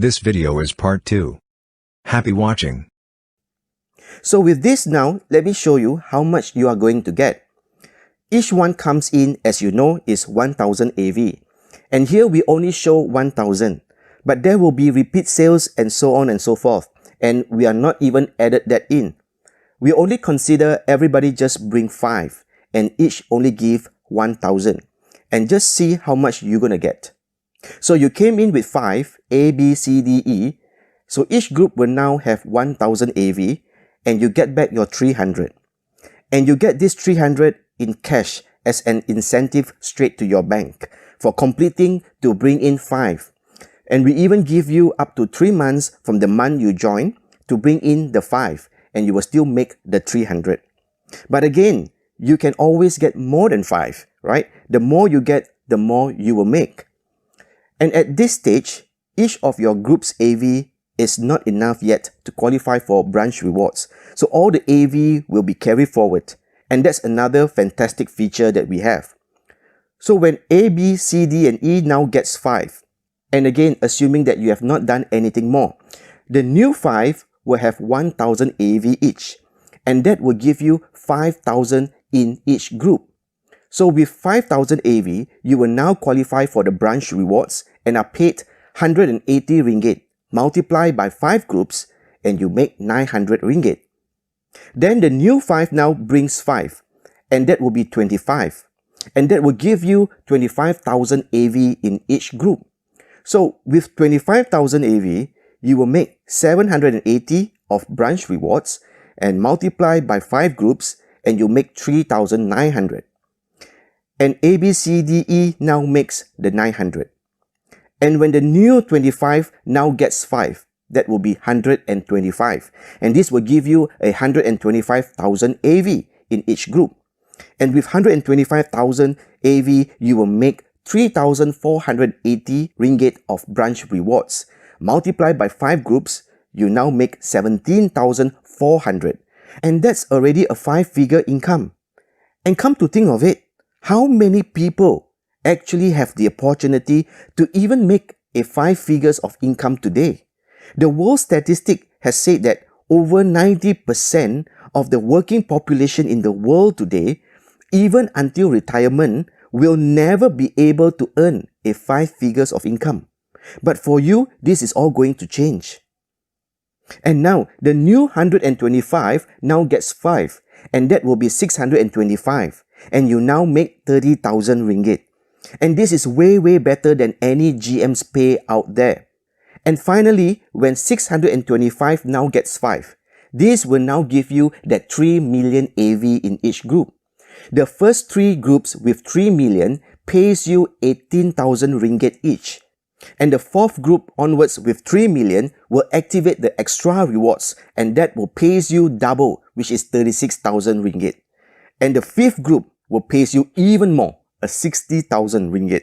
This video is part 2. Happy watching. So with this now, let me show you how much you are going to get. Each one comes in, as you know, is 1000 AV. And here we only show 1000. But there will be repeat sales and so on and so forth. And we are not even added that in. We only consider everybody just bring 5. And each only give 1000. And just see how much you're going to get. So you came in with 5, A, B, C, D, E. So each group will now have 1000 AV. And you get back your 300. And you get this 300 in cash as an incentive straight to your bank for completing to bring in 5. And we even give you up to 3 months from the month you join to bring in the 5, and you will still make the 300. But again, you can always get more than 5, right? The more you get, the more you will make. And at this stage, each of your group's AV is not enough yet to qualify for branch rewards. So all the AV will be carried forward. And that's another fantastic feature that we have. So when A, B, C, D, and E now gets 5, and again, assuming that you have not done anything more, the new 5 will have 1000 AV each. And that will give you 5000 in each group. So with 5000 AV, you will now qualify for the branch rewards and are paid 180 ringgit. Multiply by 5 groups and you make 900 ringgit. Then the new 5 now brings 5, and that will be 25. And that will give you 25,000 AV in each group. So with 25,000 AV, you will make 780 of branch rewards and multiply by 5 groups and you make 3,900. And ABCDE now makes the 900. And when the new 25 now gets 5, that will be 125. And this will give you 125,000 AV in each group. And with 125,000 AV, you will make 3,480 ringgit of branch rewards. Multiply by 5 groups, you now make 17,400. And that's already a 5-figure income. And come to think of it, how many people actually have the opportunity to even make a 5 figures of income today? The world statistic has said that over 90% of the working population in the world today, even until retirement, will never be able to earn a 5 figures of income. But for you, this is all going to change. And now, the new 125 now gets 5, and that will be 625. And you now make 30,000 ringgit. And this is way better than any GM's pay out there. And finally, when 625 now gets 5, this will now give you that 3 million AV in each group. The first 3 groups with 3 million pays you 18,000 ringgit each. And the 4th group onwards with 3 million will activate the extra rewards, and that will pays you double, which is 36,000 ringgit. And the 5th group will pays you even more, 60,000 ringgit.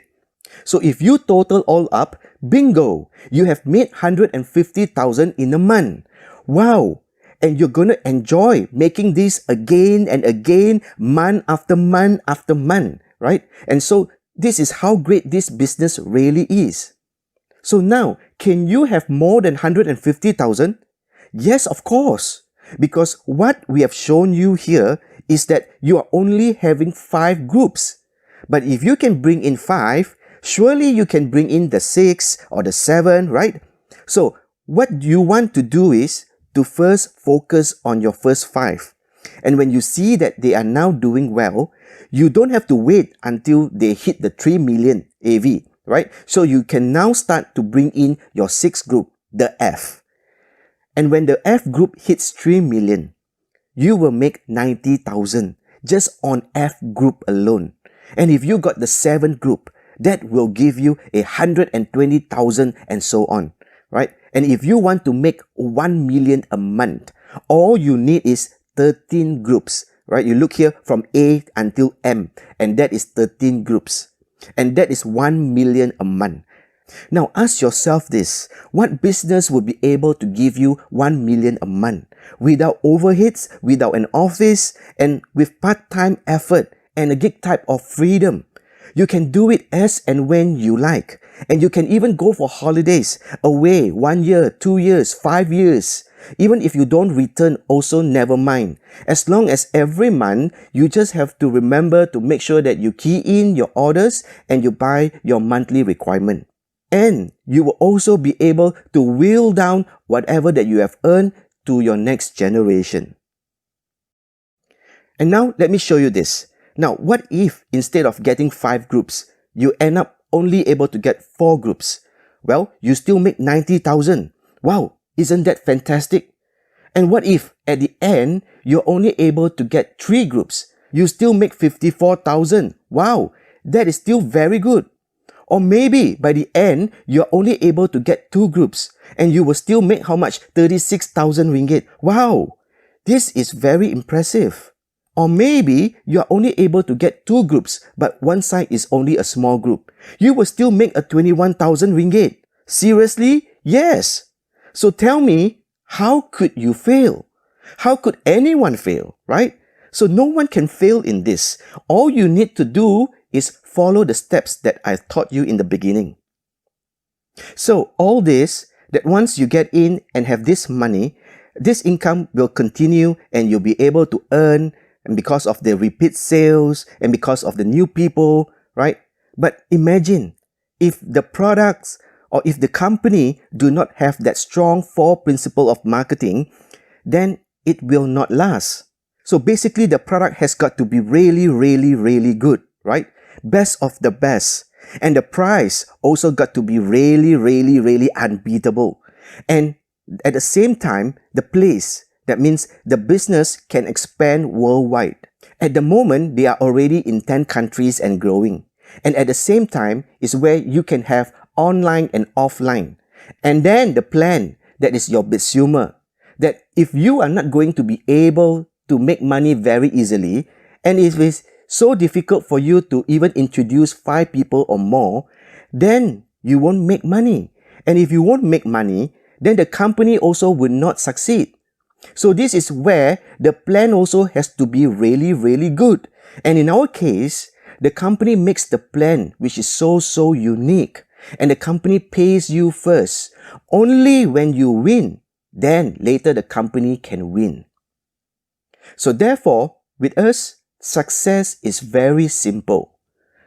So if you total all up, bingo, you have made 150,000 in a month. Wow! And you're going to enjoy making this again and again, month after month after month, right? And so this is how great this business really is. So now, can you have more than 150,000? Yes, of course. Because what we have shown you here is that you are only having 5 groups. But if you can bring in 5, surely you can bring in the 6 or the 7, right? So what you want to do is to first focus on your first 5. And when you see that they are now doing well, you don't have to wait until they hit the 3 million AV, right? So you can now start to bring in your 6th group, the F. And when the F group hits 3 million, you will make 90,000 just on F group alone. And if you got the 7th group, that will give you 120,000 and so on, right? And if you want to make 1 million a month, all you need is 13 groups, right? You look here from A until M, and that is 13 groups. And that is 1 million a month. Now ask yourself this, what business would be able to give you 1 million a month without overheads, without an office, and with part-time effort and a gig type of freedom? You can do it as and when you like. And you can even go for holidays away 1 year, 2 years, 5 years. Even if you don't return, also never mind. As long as every month, you just have to remember to make sure that you key in your orders and you buy your monthly requirement. And you will also be able to will down whatever that you have earned to your next generation. And now let me show you this. Now, what if instead of getting 5 groups, you end up only able to get 4 groups? Well, you still make 90,000. Wow, isn't that fantastic? And what if at the end, you're only able to get 3 groups? You still make 54,000. Wow, that is still very good. Or maybe by the end, you're only able to get 2 groups and you will still make how much? 36,000 ringgit. Wow, this is very impressive. Or maybe you're only able to get 2 groups, but one side is only a small group. You will still make a 21,000 ringgit. Seriously? Yes. So tell me, how could you fail? How could anyone fail, right? So no one can fail in this. All you need to do is follow the steps that I taught you in the beginning. So all this, that once you get in and have this money, this income will continue and you'll be able to earn, and because of the repeat sales and because of the new people, right? But imagine if the products or if the company do not have that strong 4 principle of marketing, then it will not last. So basically the product has got to be really, really, really good, right? Best of the best. And the price also got to be really, really, really unbeatable. And at the same time, the place, that means the business can expand worldwide. At the moment, they are already in 10 countries and growing. And at the same time is where you can have online and offline. And then the plan, that is your consumer, that if you are not going to be able to make money very easily, and if it's so difficult for you to even introduce 5 people or more, then you won't make money. And if you won't make money, then the company also will not succeed. So this is where the plan also has to be really, really good. And in our case, the company makes the plan which is so unique. And the company pays you first. Only when you win, then later the company can win. So therefore, with us, success is very simple.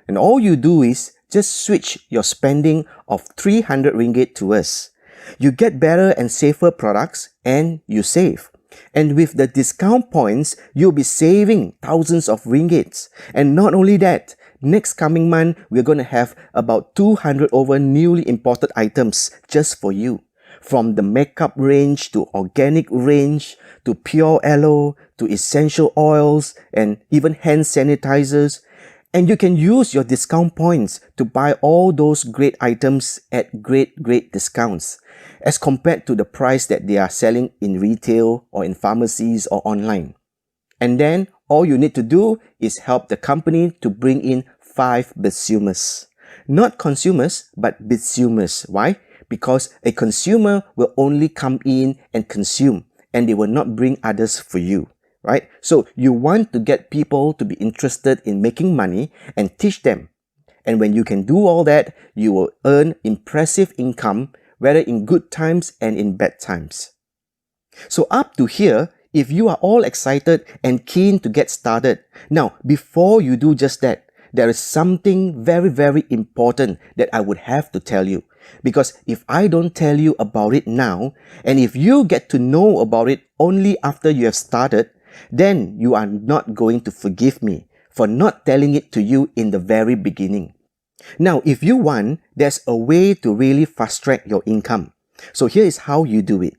And all you do is just switch your spending of 300 ringgit to us. You get better and safer products and you save. And with the discount points, you'll be saving thousands of ringgits. And not only that, next coming month, we're going to have about 200 over newly imported items just for you. From the makeup range to organic range to pure aloe to essential oils and even hand sanitizers. And you can use your discount points to buy all those great items at great discounts as compared to the price that they are selling in retail or in pharmacies or online. And then all you need to do is help the company to bring in 5 consumers. Not consumers, but consumers. Why? Because a consumer will only come in and consume and they will not bring others for you. Right? So you want to get people to be interested in making money and teach them. And when you can do all that, you will earn impressive income, whether in good times and in bad times. So up to here, if you are all excited and keen to get started, now before you do just that, there is something very important that I would have to tell you. Because if I don't tell you about it now, and if you get to know about it only after you have started, then you are not going to forgive me for not telling it to you in the very beginning. Now, if you want, there's a way to really fast-track your income. So here is how you do it.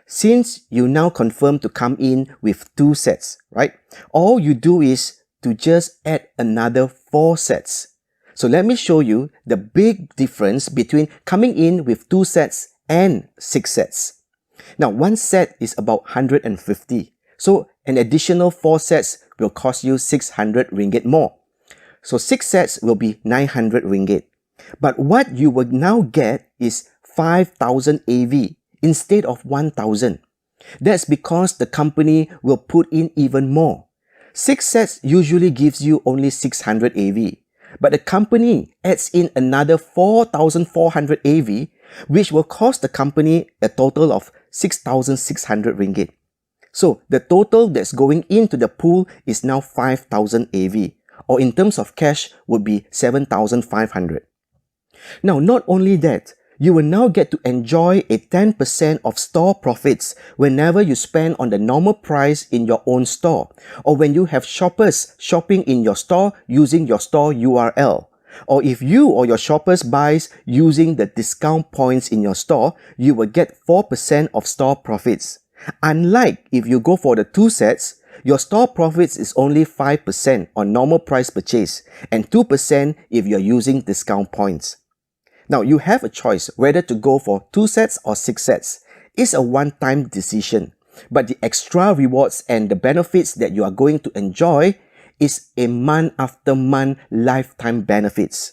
Since you now confirm to come in with 2 sets, right? All you do is to just add another 4 sets. So let me show you the big difference between coming in with 2 sets and 6 sets. Now, 1 set is about 150. So an additional 4 sets will cost you 600 ringgit more. So 6 sets will be 900 ringgit. But what you will now get is 5,000 AV instead of 1,000. That's because the company will put in even more. 6 sets usually gives you only 600 AV. but the company adds in another 4,400 AV, which will cost the company a total of 6,600 ringgit. So the total that's going into the pool is now 5,000 AV, or in terms of cash would be 7,500. Now, not only that, you will now get to enjoy a 10% of store profits whenever you spend on the normal price in your own store, or when you have shoppers shopping in your store using your store URL. Or if you or your shoppers buys using the discount points in your store, you will get 4% of store profits. Unlike if you go for the 2 sets, your store profits is only 5% on normal price purchase and 2% if you're using discount points. Now, you have a choice whether to go for 2 sets or 6 sets. It's a one-time decision, but the extra rewards and the benefits that you are going to enjoy is a month after month lifetime benefits.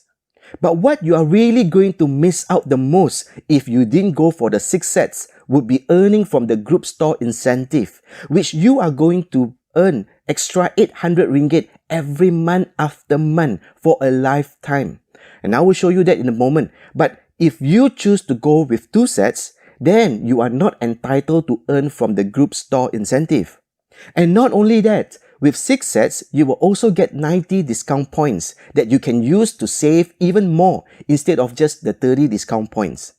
But what you are really going to miss out the most if you didn't go for the 6 sets would be earning from the group store incentive, which you are going to earn extra 800 ringgit every month after month for a lifetime. And I will show you that in a moment. But if you choose to go with 2 sets, then you are not entitled to earn from the group store incentive. And not only that, with 6 sets, you will also get 90 discount points that you can use to save even more instead of just the 30 discount points.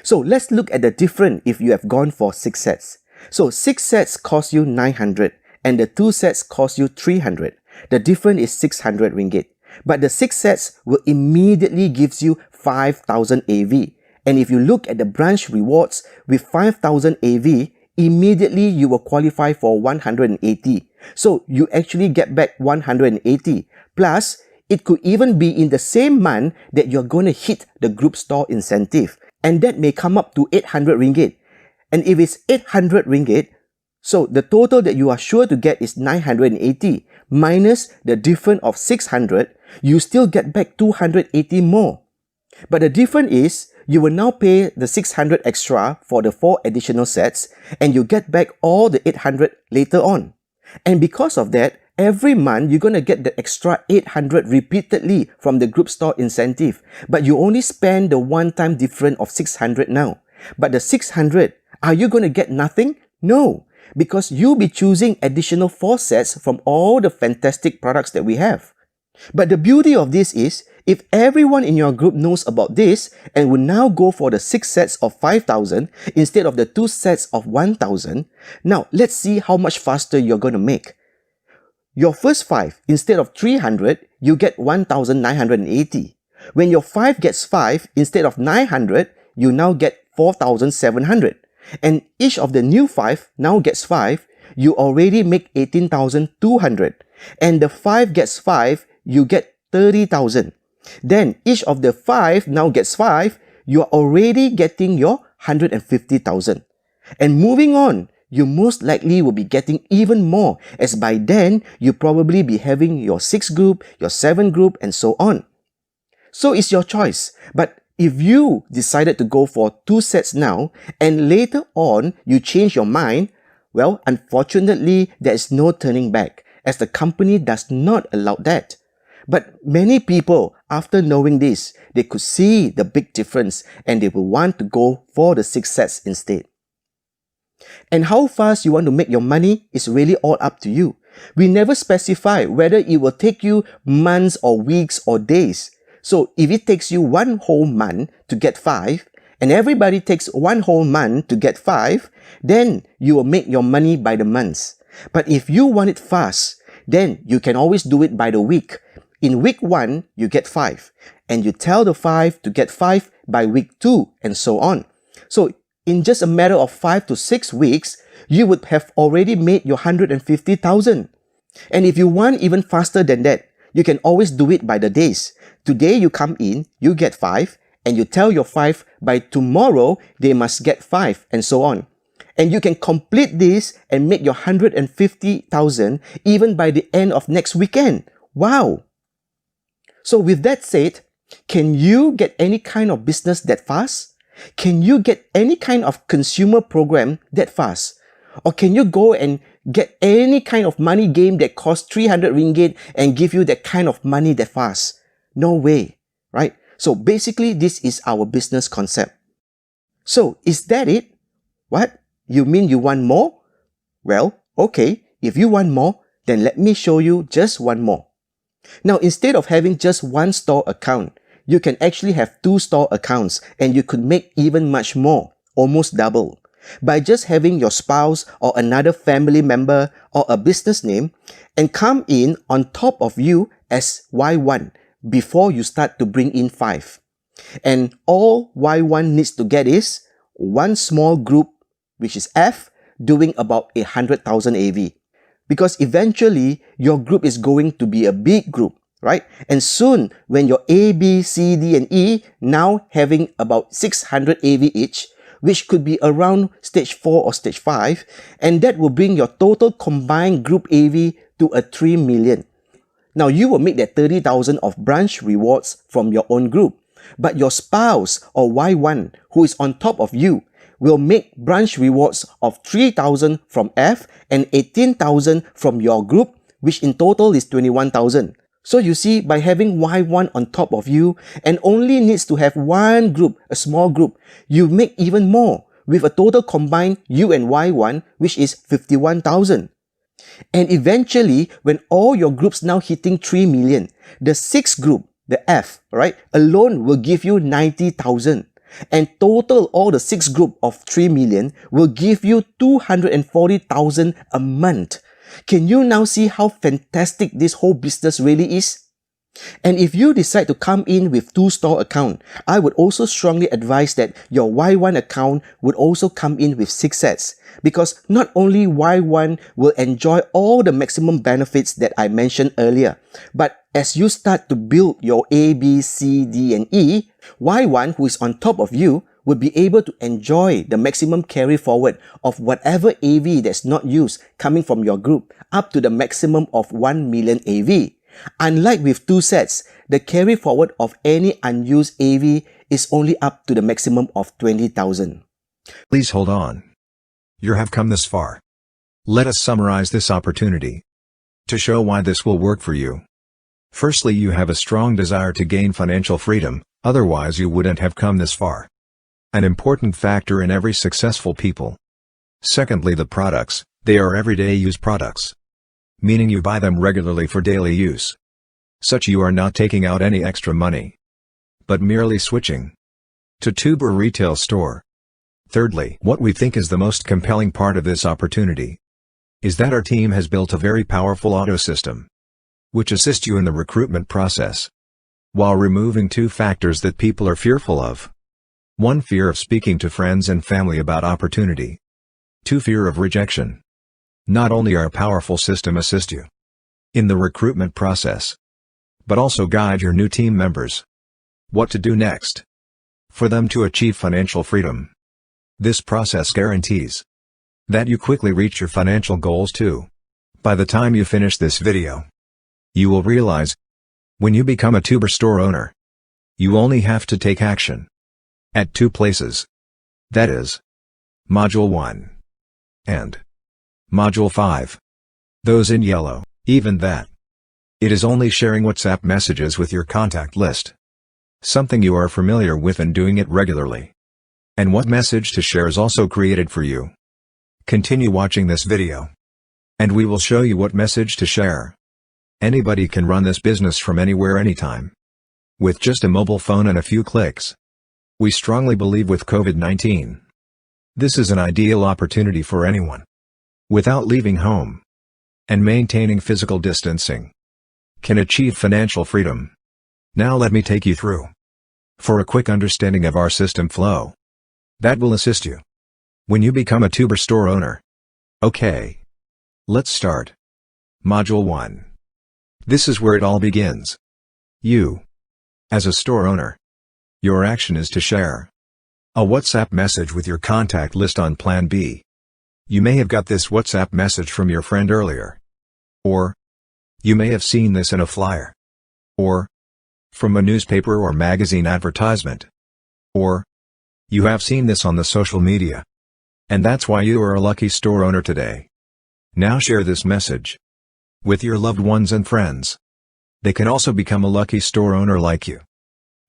So let's look at the difference if you have gone for 6 sets. So 6 sets cost you 900 and the 2 sets cost you 300. The difference is 600 ringgit. But the 6 sets will immediately gives you 5,000 AV. And if you look at the branch rewards with 5,000 AV, immediately you will qualify for 180. So you actually get back 180. Plus, it could even be in the same month that you're going to hit the group store incentive. And that may come up to 800 ringgit. And if it's 800 ringgit, so the total that you are sure to get is 980 minus the difference of 600, you still get back 280 more. But the difference is, you will now pay the 600 extra for the 4 additional sets and you get back all the 800 later on. And because of that, every month you're going to get the extra 800 repeatedly from the group store incentive. But you only spend the one-time difference of 600 now. But the 600, are you going to get nothing? No, because you'll be choosing additional 4 sets from all the fantastic products that we have. But the beauty of this is, if everyone in your group knows about this and will now go for the 6 sets of 5,000 instead of the 2 sets of 1,000, now let's see how much faster you're going to make. Your first 5, instead of 300, you get 1,980. When your 5 gets 5, instead of 900, you now get 4,700. And each of the new 5 now gets 5, you already make 18,200. And the 5 gets 5, you get 30,000. Then each of the 5 now gets 5, you are already getting your 150,000. And moving on, you most likely will be getting even more, as by then, you probably be having your 6 group, your 7 group, and so on. So it's your choice. But if you decided to go for 2 sets now, and later on, you change your mind, well, unfortunately, there is no turning back, as the company does not allow that. But many people, after knowing this, they could see the big difference and they will want to go for the 6 sets instead. And how fast you want to make your money is really all up to you. We never specify whether it will take you months or weeks or days. So if it takes you 1 whole month to get 5, and everybody takes 1 whole month to get 5, then you will make your money by the months. But if you want it fast, then you can always do it by the week. In week 1, you get 5, and you tell the 5 to get 5 by week 2, and so on. So in just a matter of 5 to 6 weeks, you would have already made your 150,000. And if you want even faster than that, you can always do it by the days. Today you come in, you get 5, and you tell your 5 by tomorrow they must get 5, and so on. And you can complete this and make your 150,000 even by the end of next weekend. Wow! So with that said, can you get any kind of business that fast? Can you get any kind of consumer program that fast? Or can you go and get any kind of money game that costs 300 ringgit and give you that kind of money that fast? No way, right? So basically, this is our business concept. So is that it? What? You mean you want more? Well, okay, if you want more, then let me show you just one more. Now, instead of having just one store account, you can actually have two store accounts and you could make even much more, almost double. By just having your spouse or another family member or a business name and come in on top of you as Y1 before you start to bring in 5. And all Y1 needs to get is one small group, which is F, doing about 100,000 AV. Because eventually, your group is going to be a big group, right? And soon, when your A, B, C, D, and E now having about 600 AV each, which could be around stage 4 or stage 5, and that will bring your total combined group AV to a 3 million. Now, you will make that 30,000 of branch rewards from your own group, but your spouse or Y1 who is on top of you will make branch rewards of 3,000 from F and 18,000 from your group, which in total is 21,000. So you see, by having Y1 on top of you and only needs to have one group, a small group, you make even more with a total combined you and Y1, which is 51,000. And eventually, when all your groups now hitting 3 million, the sixth group, the F, right, alone will give you 90,000. And total all the 6 group of 3 million will give you 240,000 a month. Can you now see how fantastic this whole business really is? And if you decide to come in with 2 store account, I would also strongly advise that your Y1 account would also come in with 6 sets. Because not only Y1 will enjoy all the maximum benefits that I mentioned earlier, but as you start to build your A, B, C, D, and E, Y1 who is on top of you will be able to enjoy the maximum carry forward of whatever AV that's not used coming from your group up to the maximum of 1 million AV. Unlike with 2 sets, the carry forward of any unused AV is only up to the maximum of 20,000. Please hold on. You have come this far. Let us summarize this opportunity to show why this will work for you. Firstly, you have a strong desire to gain financial freedom, otherwise you wouldn't have come this far. An important factor in every successful people. Secondly, the products, they are everyday use products. Meaning you buy them regularly for daily use. Such you are not taking out any extra money, but merely switching to tube or retail store. Thirdly, what we think is the most compelling part of this opportunity is that our team has built a very powerful auto system which assists you in the recruitment process while removing 2 factors that people are fearful of. 1. Fear of speaking to friends and family about opportunity. 2. Fear of rejection. Not only our powerful system assist you in the recruitment process, but also guide your new team members what to do next for them to achieve financial freedom. This process guarantees that you quickly reach your financial goals too. By the time you finish this video, you will realize, when you become a tuber store owner, you only have to take action at 2 places. That is, Module 1 and Module 5. Those in yellow, even that. It is only sharing WhatsApp messages with your contact list. Something you are familiar with and doing it regularly. And what message to share is also created for you. Continue watching this video, and we will show you what message to share. Anybody can run this business from anywhere anytime, with just a mobile phone and a few clicks. We strongly believe with COVID-19, this is an ideal opportunity for anyone, without leaving home, and maintaining physical distancing, can achieve financial freedom. Now let me take you through, for a quick understanding of our system flow, that will assist you when you become a tuber store owner. Okay. Let's start. Module 1. This is where it all begins. You, as a store owner, your action is to share a WhatsApp message with your contact list on Plan B. You may have got this WhatsApp message from your friend earlier. Or, you may have seen this in a flyer. Or, from a newspaper or magazine advertisement. Or, you have seen this on the social media. And that's why you are a lucky store owner today. Now share this message with your loved ones and friends. They can also become a lucky store owner like you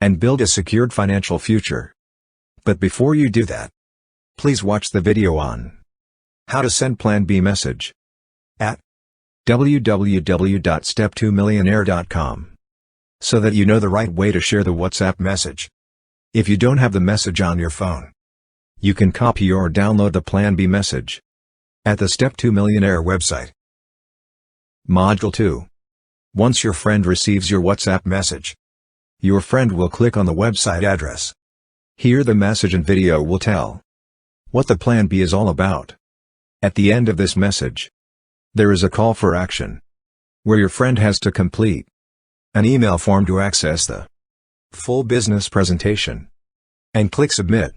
and build a secured financial future. But before you do that, please watch the video on how to send Plan B message at www.step2millionaire.com so that you know the right way to share the WhatsApp message. If you don't have the message on your phone, you can copy or download the Plan B message at the Step 2 Millionaire website. Module 2. Once your friend receives your WhatsApp message, your friend will click on the website address. Here the message and video will tell what the Plan B is all about. At the end of this message, there is a call for action, where your friend has to complete an email form to access the full business presentation, and click Submit.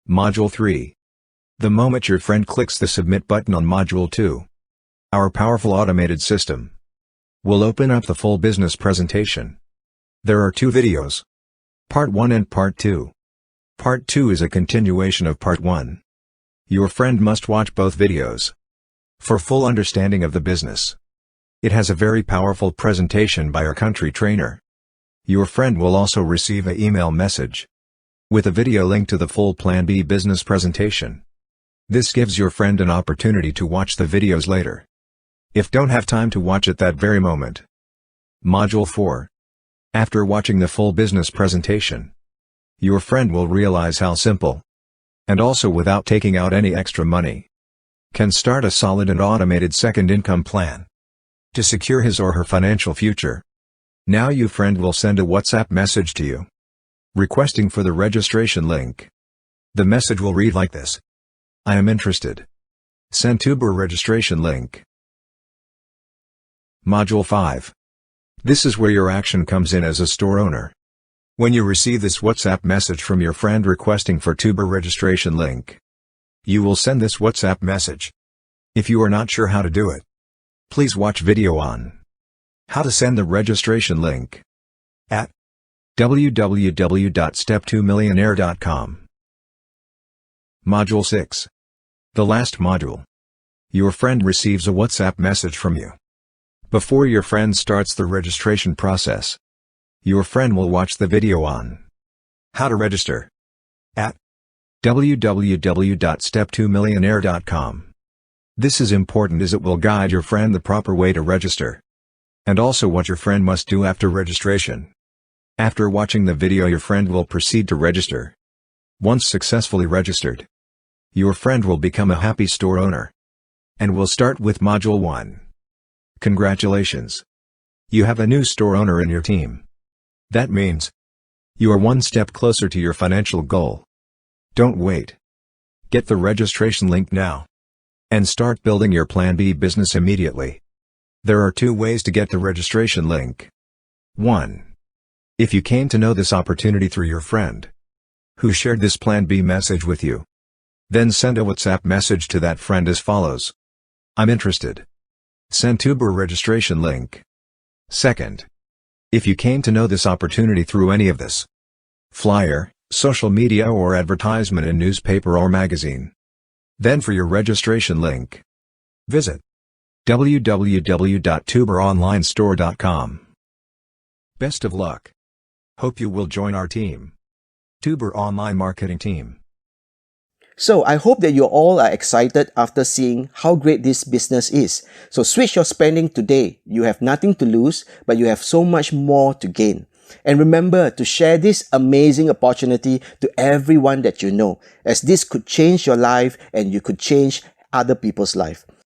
Module 3. The moment your friend clicks the Submit button on Module 2, our powerful automated system will open up the full business presentation. There are 2 videos, Part 1 and Part 2. Part 2 is a continuation of Part 1. Your friend must watch both videos for full understanding of the business. It has a very powerful presentation by our country trainer. Your friend will also receive an email message with a video link to the full Plan B business presentation. This gives your friend an opportunity to watch the videos later, if don't have time to watch at that very moment. Module 4. After watching the full business presentation, your friend will realize how simple, and also without taking out any extra money, can start a solid and automated second income plan to secure his or her financial future. Now your friend will send a WhatsApp message to you, requesting for the registration link. The message will read like this: I am interested. Send Tuber registration link. Module 5. This is where your action comes in as a store owner. When you receive this WhatsApp message from your friend requesting for Tuber registration link, you will send this WhatsApp message. If you are not sure how to do it, please watch video on how to send the registration link at www.step2millionaire.com. Module 6. The last module. Your friend receives a WhatsApp message from you. Before your friend starts the registration process, your friend will watch the video on how to register at www.step2millionaire.com. This is important as it will guide your friend the proper way to register, and also what your friend must do after registration. After watching the video, your friend will proceed to register. Once successfully registered, your friend will become a happy store owner and will start with Module 1. Congratulations! You have a new store owner in your team. That means you are one step closer to your financial goal. Don't wait. Get the registration link now and start building your Plan B business immediately. There are 2 ways to get the registration link. 1. If you came to know this opportunity through your friend who shared this Plan B message with you, then send a WhatsApp message to that friend as follows: I'm interested. Send Tuber registration link. 2nd. If you came to know this opportunity through any of this flyer, social media or advertisement in newspaper or magazine, then for your registration link, visit www.tuberonlinestore.com. Best of luck. Hope you will join our team, Tuber Online Marketing Team. So I hope that you all are excited after seeing how great this business is. So switch your spending today. You have nothing to lose, but you have so much more to gain. And remember to share this amazing opportunity to everyone that you know, as this could change your life and you could change other people's life.